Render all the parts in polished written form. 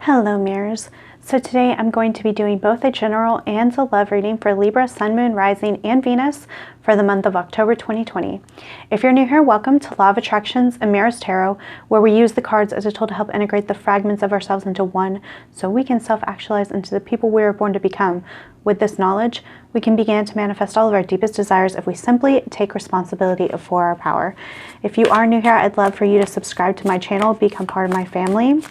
Hello mirrors. So today I'm going to be doing both a general and a love reading for Libra, Sun, Moon, Rising, and Venus for the month of October 2020. If you're new here, welcome to Law of Attractions and Mirrors Tarot, where we use the cards as a tool to help integrate the fragments of ourselves into one so we can self-actualize into the people we were born to become. With this knowledge, we can begin to manifest all of our deepest desires if we simply take responsibility for our power. If you are new here, I'd love for you to subscribe to my channel, become part of my family.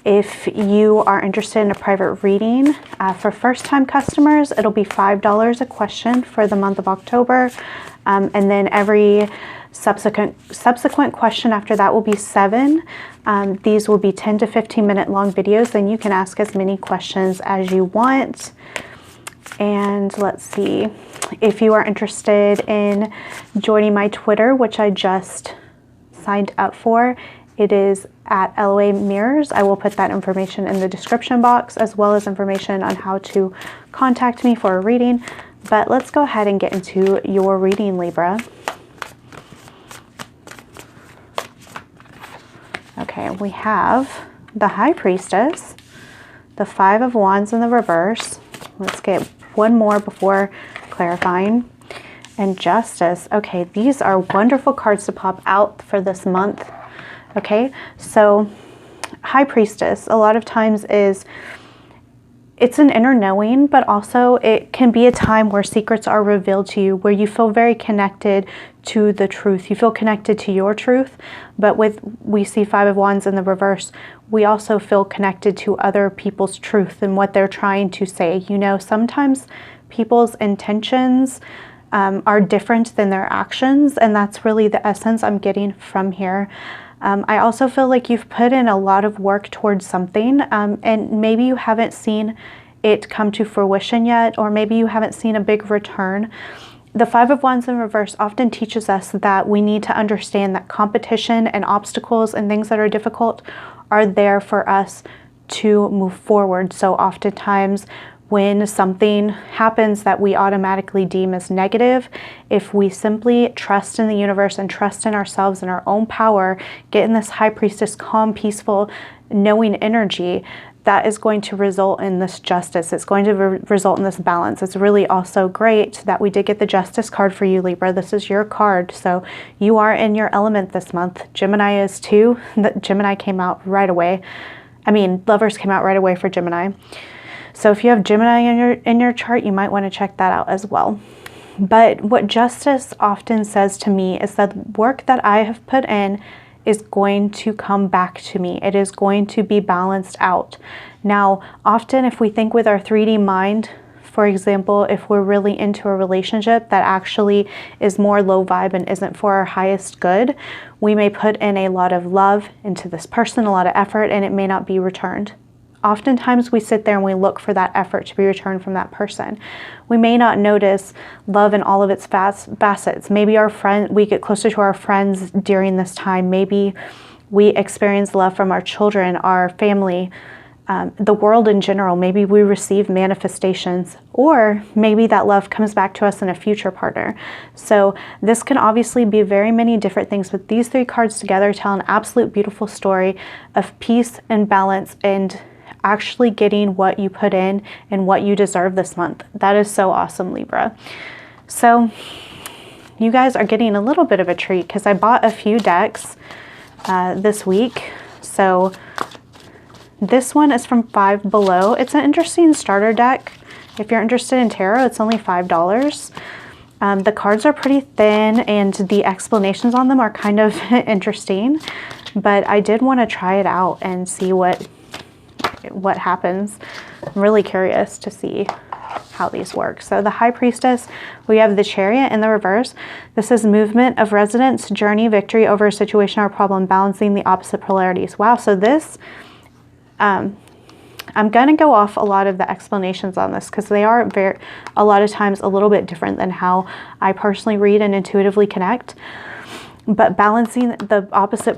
If you are interested in a private reading, for first-time customers, it'll be $5 a question for the month of October. And then every subsequent question after that will be $7. These will be 10 to 15 minute long videos. Then you can ask as many questions as you want. And let's see, if you are interested in joining my Twitter, which I just signed up for, it is at LOA Mirrors. I will put that information in the description box, as well as information on how to contact me for a reading. But let's go ahead and get into your reading, Libra. Okay, we have the High Priestess, the Five of Wands in the reverse. Let's get one more before clarifying. And Justice. Okay, these are wonderful cards to pop out for this month. Okay, so High Priestess a lot of times it's an inner knowing, but also it can be a time where secrets are revealed to you, where you feel very connected to the truth. You feel connected to your truth, but we see Five of Wands in the reverse, we also feel connected to other people's truth and what they're trying to say. You know, sometimes people's intentions are different than their actions, and that's really the essence I'm getting from here. I also feel like you've put in a lot of work towards something, and maybe you haven't seen it come to fruition yet, or maybe you haven't seen a big return. The Five of Wands in reverse often teaches us that we need to understand that competition and obstacles and things that are difficult are there for us to move forward. So oftentimes when something happens that we automatically deem as negative, if we simply trust in the universe and trust in ourselves and our own power, get in this High Priestess, calm, peaceful, knowing energy, that is going to result in this justice. It's going to result in this balance. It's really also great that we did get the Justice card for you, Libra. This is your card, so you are in your element this month. Gemini is too. Gemini came out right away. I mean, Lovers came out right away for Gemini. So if you have Gemini in your chart, you might want to check that out as well. But what Justice often says to me is that the work that I have put in is going to come back to me. It is going to be balanced out. Now, often if we think with our 3D mind, for example, if we're really into a relationship that actually is more low vibe and isn't for our highest good, we may put in a lot of love into this person, a lot of effort, and it may not be returned. Oftentimes we sit there and we look for that effort to be returned from that person. We may not notice love in all of its facets. Maybe we get closer to our friends during this time. Maybe we experience love from our children, our family, the world in general. Maybe we receive manifestations, or maybe that love comes back to us in a future partner. So this can obviously be very many different things, but these three cards together tell an absolute beautiful story of peace and balance and actually getting what you put in and what you deserve this month. That is so awesome, Libra. So you guys are getting a little bit of a treat because I bought a few decks this week. So this one is from Five Below. It's an interesting starter deck. If you're interested in tarot, it's only $5. The cards are pretty thin and the explanations on them are kind of interesting, but I did want to try it out and see what happens. I'm really curious to see how these work. So the High Priestess, we have the Chariot in the reverse. This is movement of resonance, journey, victory over a situation or problem, balancing the opposite polarities. Wow, so this, I'm going to go off a lot of the explanations on this because they are a lot of times a little bit different than how I personally read and intuitively connect. But balancing the opposite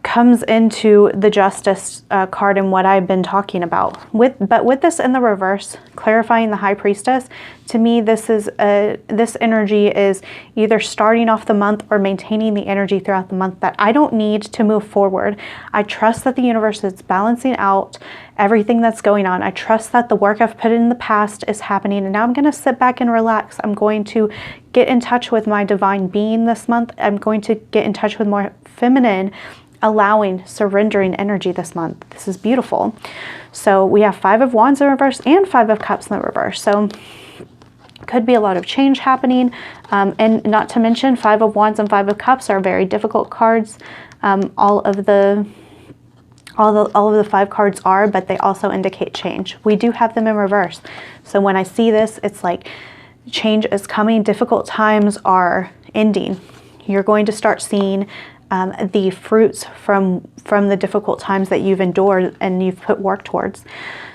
comes into the Justice card and what I've been talking about. But with this in the reverse, clarifying the High Priestess, to me this energy is either starting off the month or maintaining the energy throughout the month that I don't need to move forward. I trust that the universe is balancing out everything that's going on. I trust that the work I've put in the past is happening, and now I'm going to sit back and relax. I'm going to get in touch with my divine being this month. I'm going to get in touch with more feminine, allowing, surrendering energy this month. This is beautiful. So we have 5 of Wands in reverse and 5 of Cups in the reverse. So could be a lot of change happening. And not to mention 5 of Wands and 5 of Cups are very difficult cards. All of the 5 cards are, but they also indicate change. We do have them in reverse. So when I see this, it's like change is coming. Difficult times are ending. You're going to start seeing the fruits from the difficult times that you've endured and you've put work towards.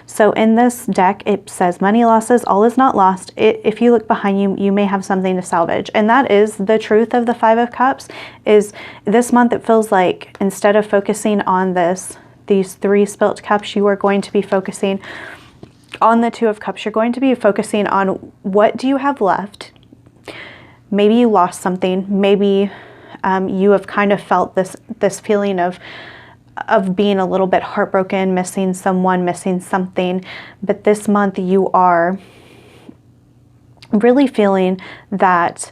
So in this deck, it says money losses, all is not lost. If you look behind you, you may have something to salvage. And that is the truth of the 5 of Cups. Is this month it feels like instead of focusing on these 3 spilt cups, you are going to be focusing on the 2 of Cups. You're going to be focusing on what do you have left. Maybe you lost something. Maybe you have kind of felt this feeling of being a little bit heartbroken, missing someone, missing something. But this month you are really feeling that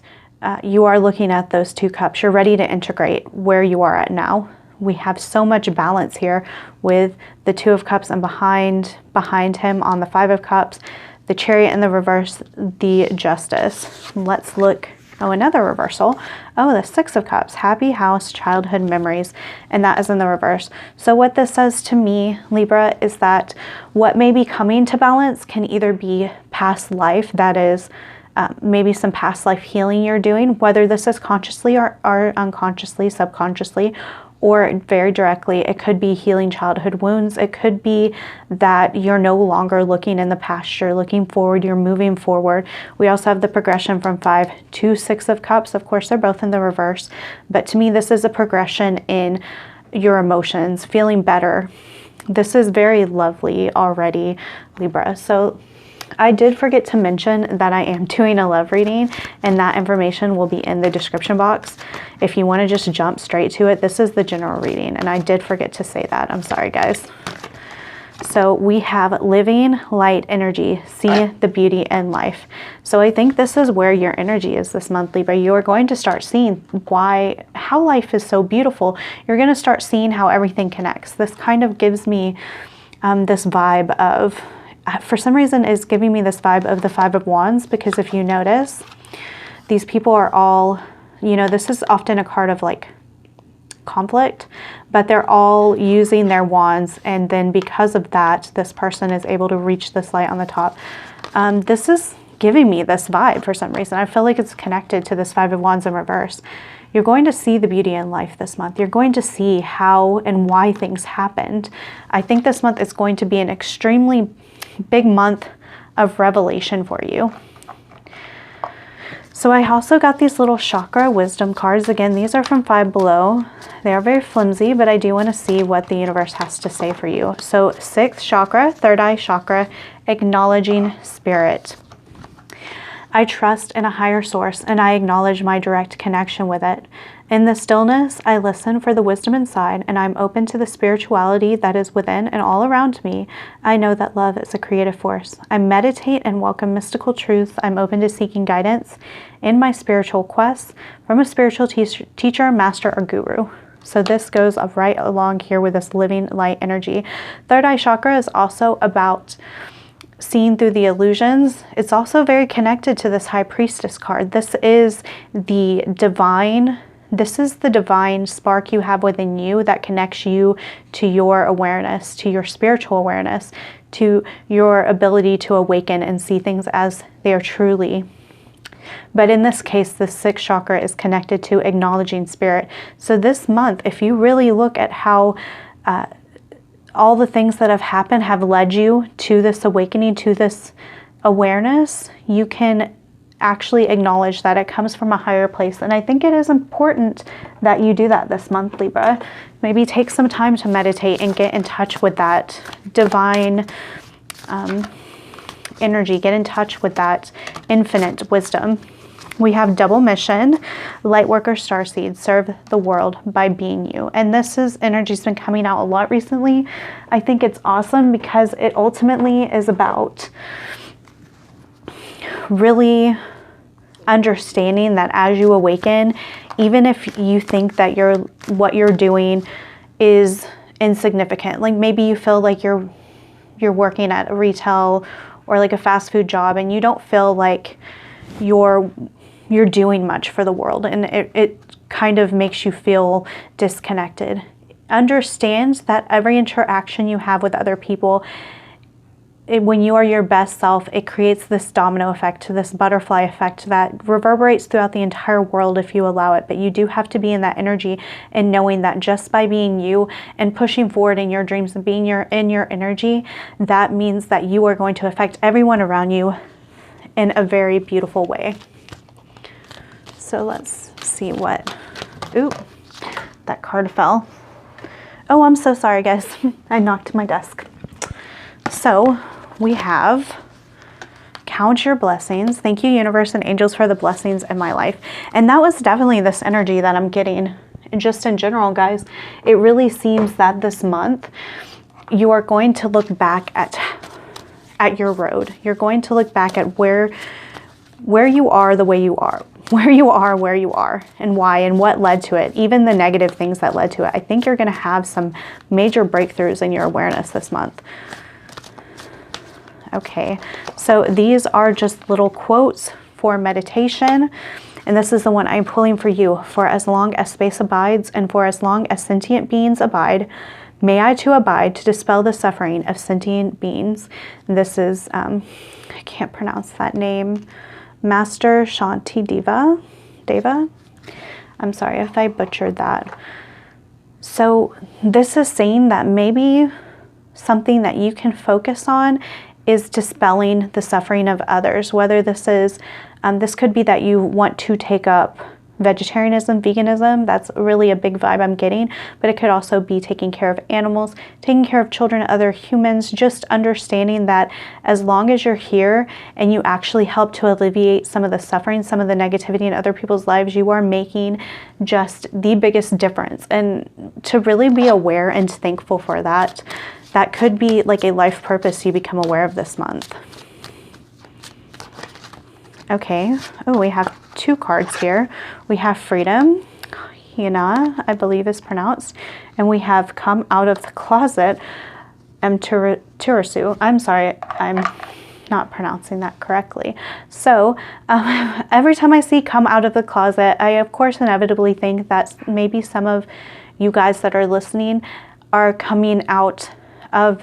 you are looking at those 2 cups. You're ready to integrate where you are at now. We have so much balance here with the 2 of Cups and behind him on the 5 of Cups, the Chariot in the reverse, the Justice. Let's look. Oh, another reversal. Oh, the 6 of Cups, happy house, childhood memories, and that is in the reverse. So what this says to me, Libra, is that what may be coming to balance can either be past life, that is maybe some past life healing you're doing, whether this is consciously or unconsciously, subconsciously, or very directly, it could be healing childhood wounds. It could be that you're no longer looking in the past, you're looking forward, you're moving forward. We also have the progression from 5 to 6 of Cups. Of course, they're both in the reverse, but to me, this is a progression in your emotions, feeling better. This is very lovely already, Libra. So I did forget to mention that I am doing a love reading, and that information will be in the description box. If you want to just jump straight to it, this is the general reading, and I did forget to say that. I'm sorry, guys. So we have living light energy, see the beauty in life. So I think this is where your energy is this month, Libra. You are going to start seeing how life is so beautiful. You're going to start seeing how everything connects. This kind of gives me this vibe of, for some reason, is giving me this vibe of the 5 of Wands, because if you notice, these people are all, this is often a card of like conflict, but they're all using their wands, and then because of that, this person is able to reach this light on the top. This is giving me this vibe for some reason. I feel like it's connected to this 5 of Wands in reverse. You're going to see the beauty in life this month. You're going to see how and why things happened. I think this month is going to be an extremely big month of revelation for you. So I also got these little chakra wisdom cards. Again, these are from Five Below. They are very flimsy, but I do want to see what the universe has to say for you. So 6th chakra, 3rd eye chakra, acknowledging spirit. I trust in a higher source, and I acknowledge my direct connection with it. In the stillness, I listen for the wisdom inside, and I'm open to the spirituality that is within and all around me. I know that love is a creative force. I meditate and welcome mystical truths. I'm open to seeking guidance in my spiritual quests from a spiritual teacher, master, or guru. So this goes right along here with this living light energy. 3rd eye chakra is also about seeing through the illusions. It's also very connected to this High Priestess card. This is the divine spark you have within you that connects you to your awareness, to your spiritual awareness, to your ability to awaken and see things as they are truly. But in this case, the 6th chakra is connected to acknowledging spirit. So this month, if you really look at how all the things that have happened have led you to this awakening, to this awareness, you can actually acknowledge that it comes from a higher place. And I think it is important that you do that this month, Libra. Maybe take some time to meditate and get in touch with that divine energy. Get in touch with that infinite wisdom. We have double mission, Lightworker Starseed, serve the world by being you. And this is energy's been coming out a lot recently. I think it's awesome because it ultimately is about really understanding that as you awaken, even if you think that what you're doing is insignificant, like maybe you feel like you're working at a retail or like a fast food job and you don't feel like you're doing much for the world, and it kind of makes you feel disconnected. Understand that every interaction you have with other people, when you are your best self, it creates this domino effect, this butterfly effect that reverberates throughout the entire world if you allow it. But you do have to be in that energy and knowing that just by being you and pushing forward in your dreams and being in your energy, that means that you are going to affect everyone around you in a very beautiful way. So let's see what, ooh, that card fell. Oh, I'm so sorry, guys. I knocked my desk. So we have count your blessings. Thank you, universe and angels, for the blessings in my life. And that was definitely this energy that I'm getting. And just in general, guys, it really seems that this month you are going to look back at your road. You're going to look back at where you are the way you are, where you are, and why, and what led to it, even the negative things that led to it. I think you're going to have some major breakthroughs in your awareness this month. Okay, so these are just little quotes for meditation, and this is the one I'm pulling for you. For as long as space abides, and for as long as sentient beings abide, may I too abide to dispel the suffering of sentient beings. This is, I can't pronounce that name, Master Shanti Deva. I'm sorry if I butchered that. So this is saying that maybe something that you can focus on is dispelling the suffering of others. Whether this is, this could be that you want to take up vegetarianism, veganism. That's really a big vibe I'm getting. But it could also be taking care of animals, taking care of children, other humans, just understanding that as long as you're here and you actually help to alleviate some of the suffering, some of the negativity in other people's lives, you are making just the biggest difference. And to really be aware and thankful for that, that could be like a life purpose you become aware of this month. Okay, oh, we have two cards here. We have Freedom, Hina, I believe is pronounced, and we have Come Out of the Closet, Turasu. I'm sorry, I'm not pronouncing that correctly. So every time I see Come Out of the Closet, I of course inevitably think that maybe some of you guys that are listening are coming out of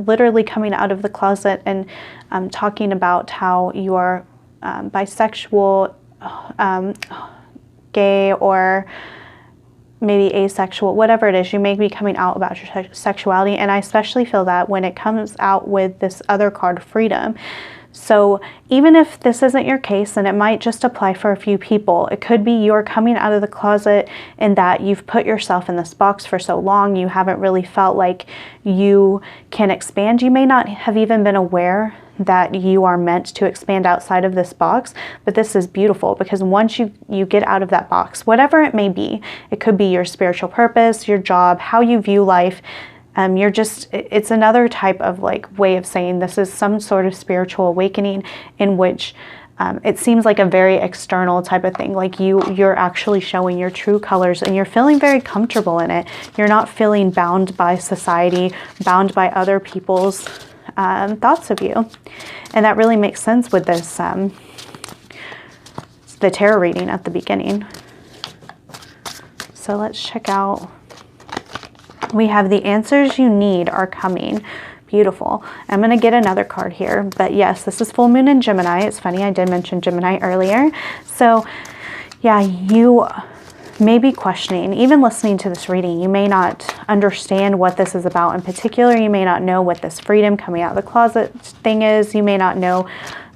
literally coming out of the closet and talking about how you are bisexual, gay, or maybe asexual, whatever it is, you may be coming out about your sexuality. And I especially feel that when it comes out with this other card, Freedom. So even if this isn't your case, and it might just apply for a few people, it could be you're coming out of the closet in that you've put yourself in this box for so long, you haven't really felt like you can expand. You may not have even been aware that you are meant to expand outside of this box, but this is beautiful because once you get out of that box, whatever it may be, it could be your spiritual purpose, your job, how you view life, it's another type of like way of saying this is some sort of spiritual awakening in which it seems like a very external type of thing, like you're actually showing your true colors and you're feeling very comfortable in it. You're not feeling bound by society, bound by other people's thoughts of you. And that really makes sense with this the tarot reading at the beginning. So let's check out. We have the answers you need are coming. Beautiful. I'm going to get another card here, but yes, this is full moon in Gemini. It's funny, I did mention Gemini earlier. So yeah, you may be questioning, even listening to this reading, you may not understand what this is about in particular. You may not know what this freedom coming out of the closet thing is. You may not know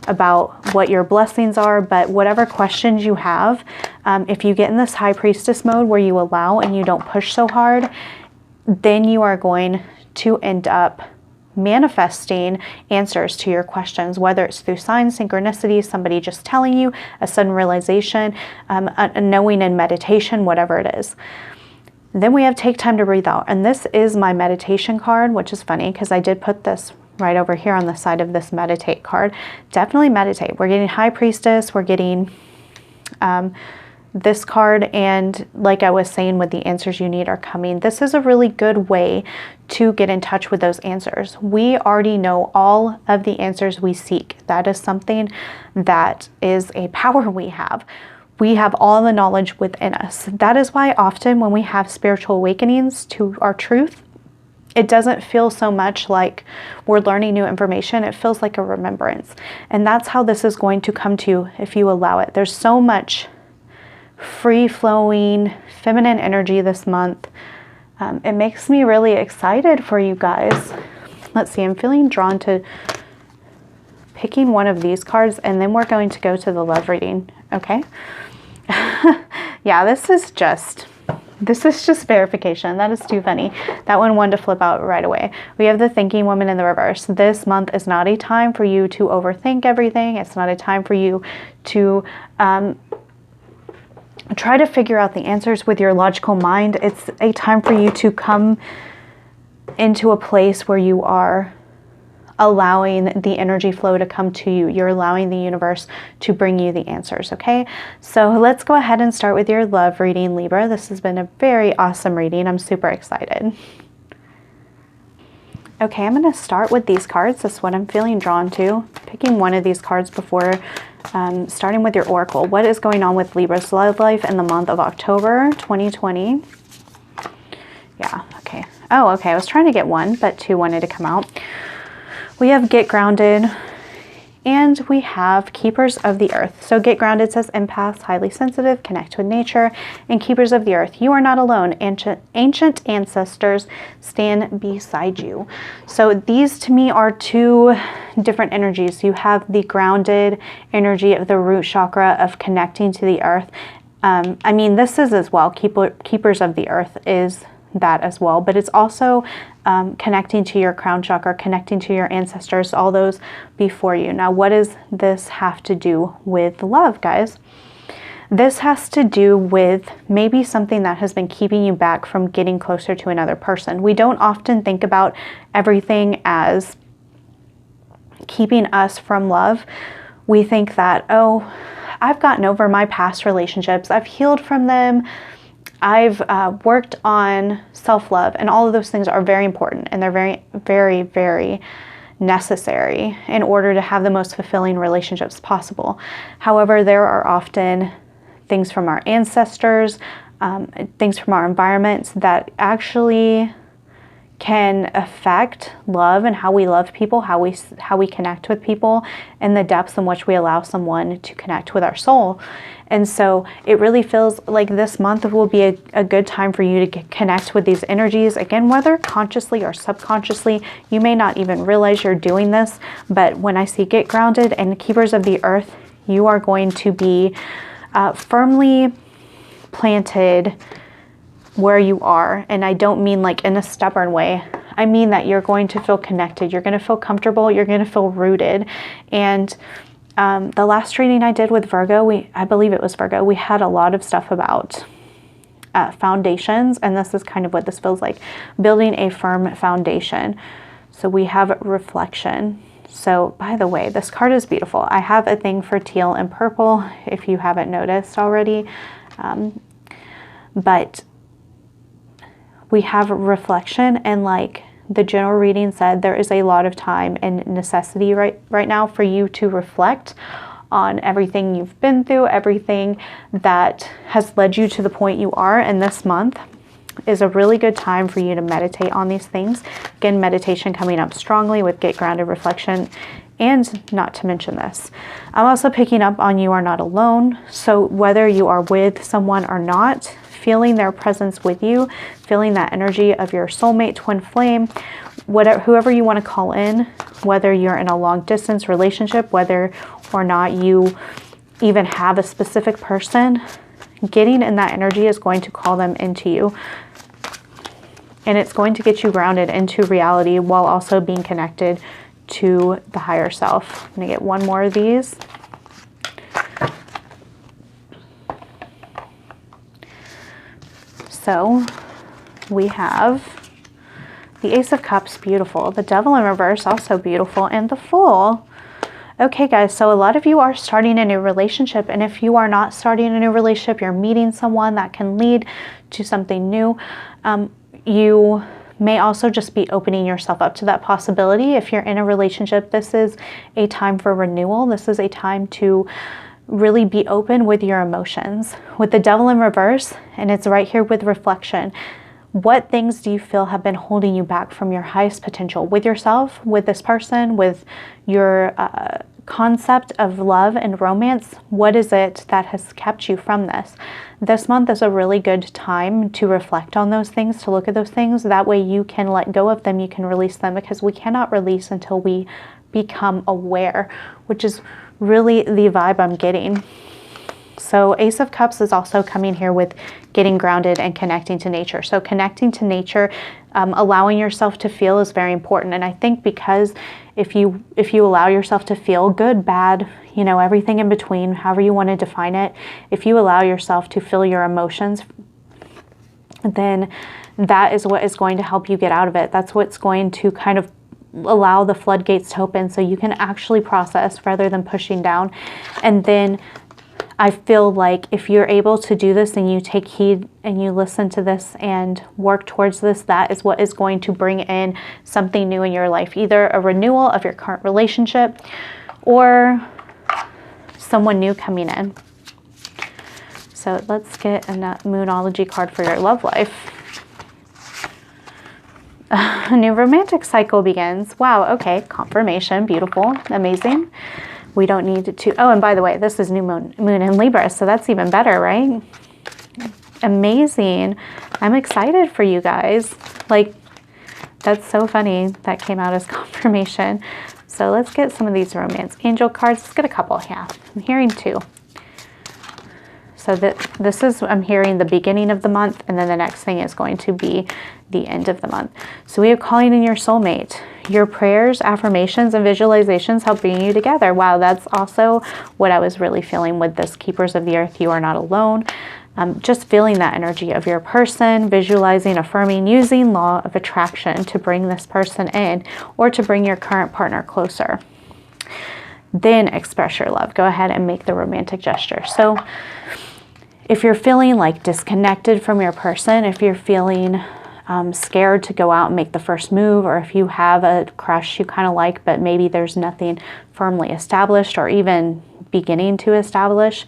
about what your blessings are, but whatever questions you have, if you get in this high priestess mode where you allow and you don't push so hard, then you are going to end up manifesting answers to your questions, whether it's through signs, synchronicity, somebody just telling you, a sudden realization, a knowing in meditation, whatever it is. Then we have take time to breathe out. And this is my meditation card, which is funny because I did put this right over here on the side of this meditate card. Definitely meditate. We're getting high priestess. We're getting this card. And like I was saying, with the answers you need are coming. This is a really good way to get in touch with those answers. We already know all of the answers we seek. That is something that is a power we have. We have all the knowledge within us. That is why often when we have spiritual awakenings to our truth, it doesn't feel so much like we're learning new information. It feels like a remembrance. And that's how this is going to come to you if you allow it. There's so much free-flowing feminine energy this month. It makes me really excited for you guys. Let's see, I'm feeling drawn to picking one of these cards, and then we're going to go to the love reading, okay? Yeah, this is just verification. That is too funny. That one wanted to flip out right away. We have the thinking woman in the reverse. This month is not a time for you to overthink everything. It's not a time for you to try to figure out the answers with your logical mind. It's a time for you to come into a place where you are allowing the energy flow to come to you. You're allowing the universe to bring you the answers, okay? So let's go ahead and start with your love reading, Libra. This has been a very awesome reading. I'm super excited. Okay, I'm going to start with these cards. That's what I'm feeling drawn to. Picking one of these cards before starting with your oracle. What is going on with Libra's love life in the month of October 2020? Yeah, okay. Oh, okay. I was trying to get one, but two wanted to come out. We have get grounded, and we have keepers of the earth. So get grounded says empaths, highly sensitive, connect with nature, and keepers of the earth. You are not alone. Ancient ancestors stand beside you. So these to me are two different energies. You have the grounded energy of the root chakra of connecting to the earth. I mean, this is as well. Keepers of the earth is that as well, but it's also connecting to your crown chakra, connecting to your ancestors, all those before you. Now, what does this have to do with love, guys? This has to do with maybe something that has been keeping you back from getting closer to another person. We don't often think about everything as keeping us from love. We think that, oh, I've gotten over my past relationships. I've healed from them. I've worked on self-love, and all of those things are very important, and they're very, very, very necessary in order to have the most fulfilling relationships possible. However, there are often things from our ancestors, things from our environments that actually can affect love and how we love people, how we connect with people, and the depths in which we allow someone to connect with our soul. And so it really feels like this month will be a good time for you to connect with these energies. Again, whether consciously or subconsciously, you may not even realize you're doing this, but when I see get grounded and keepers of the earth, you are going to be firmly planted where you are. And I don't mean like in a stubborn way. I mean that you're going to feel connected. You're going to feel comfortable. You're going to feel rooted. And the last reading I did with Virgo, I believe it was Virgo, we had a lot of stuff about foundations. And this is kind of what this feels like, building a firm foundation. So we have reflection. So by the way, this card is beautiful. I have a thing for teal and purple, if you haven't noticed already. But we have reflection, and like the general reading said, there is a lot of time and necessity right now for you to reflect on everything you've been through, everything that has led you to the point you are. And this month is a really good time for you to meditate on these things. Again, meditation coming up strongly with get grounded, reflection, and not to mention this. I'm also picking up on you are not alone. So whether you are with someone or not, feeling their presence with you, feeling that energy of your soulmate twin flame, whoever you want to call in, whether you're in a long distance relationship, whether or not you even have a specific person, getting in that energy is going to call them into you. And it's going to get you grounded into reality while also being connected to the higher self. I'm going to get one more of these. So we have the Ace of Cups, beautiful. The Devil in reverse, also beautiful. And the Fool. Okay, guys, so a lot of you are starting a new relationship. And if you are not starting a new relationship, you're meeting someone that can lead to something new. You may also just be opening yourself up to that possibility. If you're in a relationship, this is a time for renewal. This is a time to really be open with your emotions. With the Devil in reverse, and it's right here with reflection. What things do you feel have been holding you back from your highest potential with yourself, with this person, with your concept of love and romance? What is it that has kept you from this? This month is a really good time to reflect on those things, to look at those things. That way you can let go of them, you can release them, because we cannot release until we become aware, which is really the vibe I'm getting. So Ace of Cups is also coming here with getting grounded and connecting to nature. So connecting to nature, allowing yourself to feel is very important. And I think because if you allow yourself to feel good, bad, you know, everything in between, however you want to define it, if you allow yourself to feel your emotions, then that is what is going to help you get out of it. That's what's going to kind of allow the floodgates to open so you can actually process rather than pushing down. And then I feel like if you're able to do this and you take heed and you listen to this and work towards this, that is what is going to bring in something new in your life. Either a renewal of your current relationship or someone new coming in. So let's get a Moonology card for your love life. A new romantic cycle begins. Wow, okay, confirmation, beautiful, amazing. We don't need to, oh, and by the way, this is new moon in Libra, so that's even better, right? Amazing. I'm excited for you guys. Like, that's so funny that came out as confirmation. So let's get some of these romance angel cards. Let's get a couple, yeah. I'm hearing 2. So this is, I'm hearing the beginning of the month, and then the next thing is going to be the end of the month. So we are calling in your soulmate. Your prayers, affirmations, and visualizations help bring you together. Wow, that's also what I was really feeling with this Keepers of the Earth. You are not alone. Just feeling that energy of your person, visualizing, affirming, using law of attraction to bring this person in or to bring your current partner closer. Then express your love. Go ahead and make the romantic gesture. So if you're feeling like disconnected from your person, if you're feeling scared to go out and make the first move, or if you have a crush you kind of like, but maybe there's nothing firmly established or even beginning to establish,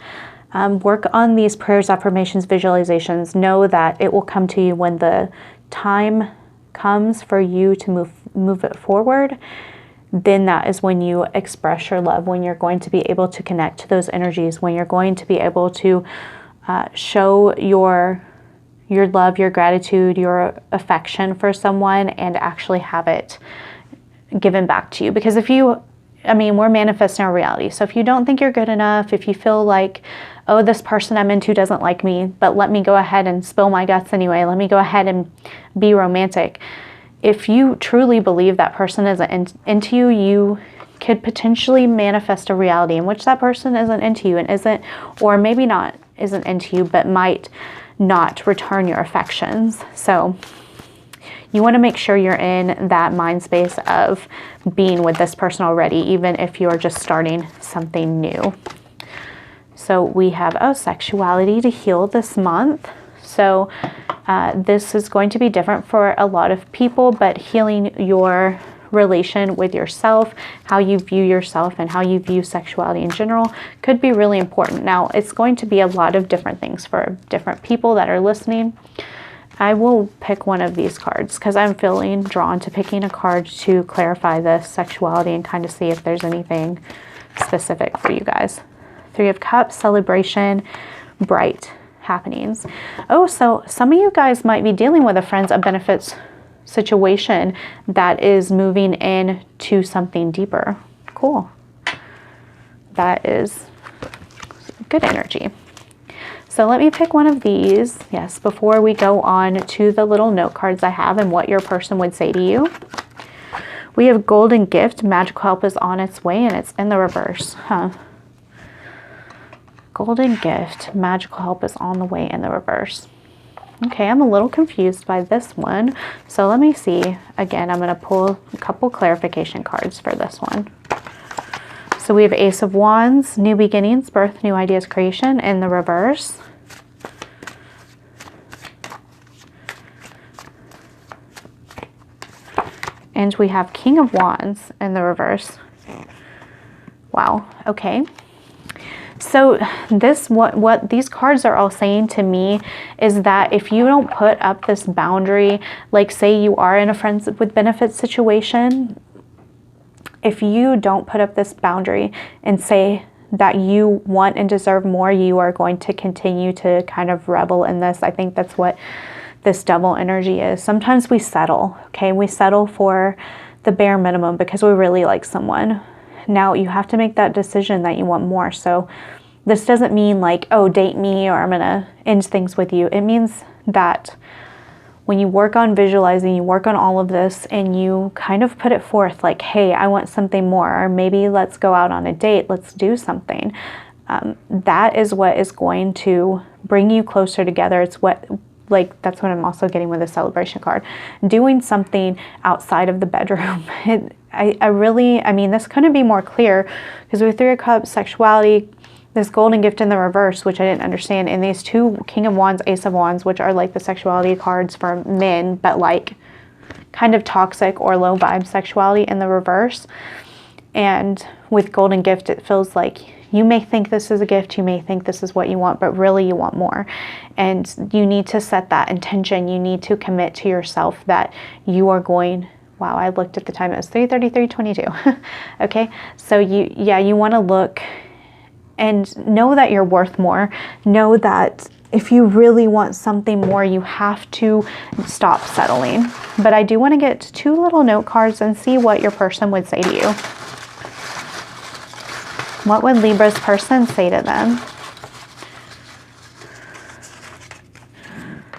work on these prayers, affirmations, visualizations. Know that it will come to you when the time comes for you to move it forward. Then that is when you express your love, when you're going to be able to connect to those energies, when you're going to be able to show your love, your gratitude, your affection for someone, and actually have it given back to you. Because if you, I mean, we're manifesting our reality. So if you don't think you're good enough, if you feel like, oh, this person I'm into doesn't like me, but let me go ahead and spill my guts anyway, let me go ahead and be romantic. If you truly believe that person isn't into you, you could potentially manifest a reality in which that person isn't into you and isn't, or maybe not isn't into you, but might not return your affections. So you want to make sure you're in that mind space of being with this person already, even if you're just starting something new. So we have, oh, sexuality to heal this month. So this is going to be different for a lot of people, but healing your relation with yourself, how you view yourself and how you view sexuality in general could be really important. Now, it's going to be a lot of different things for different people that are listening. I will pick one of these cards because I'm feeling drawn to picking a card to clarify the sexuality and kind of see if there's anything specific for you guys. 3 of Cups, celebration, bright happenings. Oh, so some of you guys might be dealing with a friends of benefits situation that is moving into something deeper. Cool. That is good energy. So let me pick one of these, yes, before we go on to the little note cards I have and what your person would say to you. We have Golden Gift, magical help is on its way, and it's in the reverse, huh? Golden Gift, magical help is on the way in the reverse. Okay, I'm a little confused by this one. So let me see. Again, I'm going to pull a couple clarification cards for this one. So we have Ace of Wands, new beginnings, birth, new ideas, creation in the reverse. And we have King of Wands in the reverse. Wow, okay. So this, what these cards are all saying to me is that if you don't put up this boundary, like say you are in a friends with benefits situation, if you don't put up this boundary and say that you want and deserve more, you are going to continue to kind of revel in this. I think that's what this Devil energy is. Sometimes we settle, okay? We settle for the bare minimum because we really like someone. Now you have to make that decision that you want more. So this doesn't mean like, oh, date me or I'm gonna end things with you. It means that when you work on visualizing, you work on all of this and you kind of put it forth like, hey, I want something more, or maybe let's go out on a date, let's do something. That is what is going to bring you closer together. It's what, like, that's what I'm also getting with the celebration card. Doing something outside of the bedroom. I mean, this couldn't be more clear because with Three of Cups, sexuality, this Golden Gift in the reverse, which I didn't understand, and these two King of Wands, Ace of Wands, which are like the sexuality cards for men, but like kind of toxic or low vibe sexuality in the reverse. And with Golden Gift, it feels like you may think this is a gift, you may think this is what you want, but really you want more. And you need to set that intention. You need to commit to yourself that you are going, wow, I looked at the time, it was 3:33:22. Okay, so you want to look and know that you're worth more. Know that if you really want something more, you have to stop settling. But I do want to get two little note cards and see what your person would say to you. What would Libra's person say to them?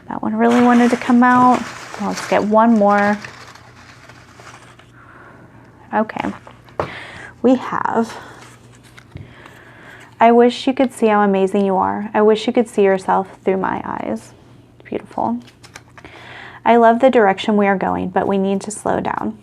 That one really wanted to come out. Let's get one more. Okay. We have, I wish you could see how amazing you are. I wish you could see yourself through my eyes. Beautiful. I love the direction we are going, but we need to slow down.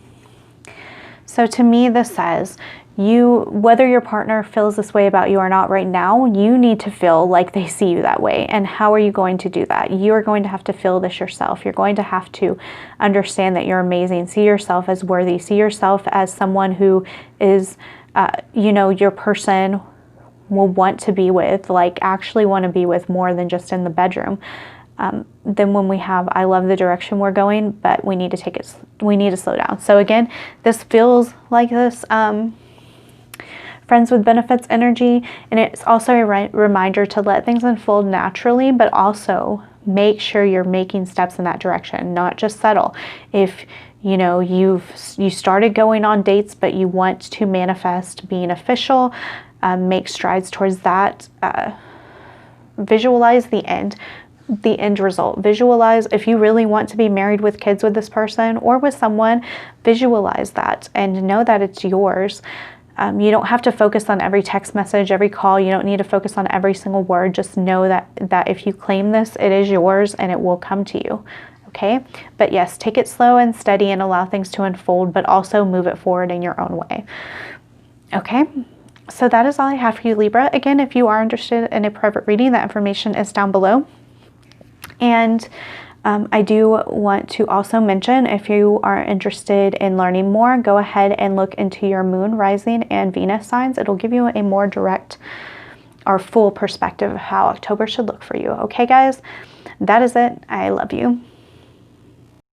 So to me, this says, whether your partner feels this way about you or not right now, you need to feel like they see you that way. And how are you going to do that? You are going to have to feel this yourself. You're going to have to understand that you're amazing. See yourself as worthy. See yourself as someone who is, your person will want to be with, like actually want to be with more than just in the bedroom. Then when we have, I love the direction we're going, but we need to slow down. So again, this feels like this, friends with benefits energy, and it's also a reminder to let things unfold naturally, but also make sure you're making steps in that direction, not just settle. If you started going on dates, but you want to manifest being official, make strides towards that. Visualize the end result. Visualize if you really want to be married with kids with this person or with someone, visualize that and know that it's yours. You don't have to focus on every text message, every call. You don't need to focus on every single word. Just know that if you claim this, it is yours and it will come to you. Okay? But yes, take it slow and steady and allow things to unfold, but also move it forward in your own way. Okay? So that is all I have for you, Libra. Again, if you are interested in a private reading, that information is down below. And I do want to also mention, if you are interested in learning more, go ahead and look into your moon, rising, and Venus signs. It'll give you a more direct or full perspective of how October should look for you. Okay, guys? That is it. I love you.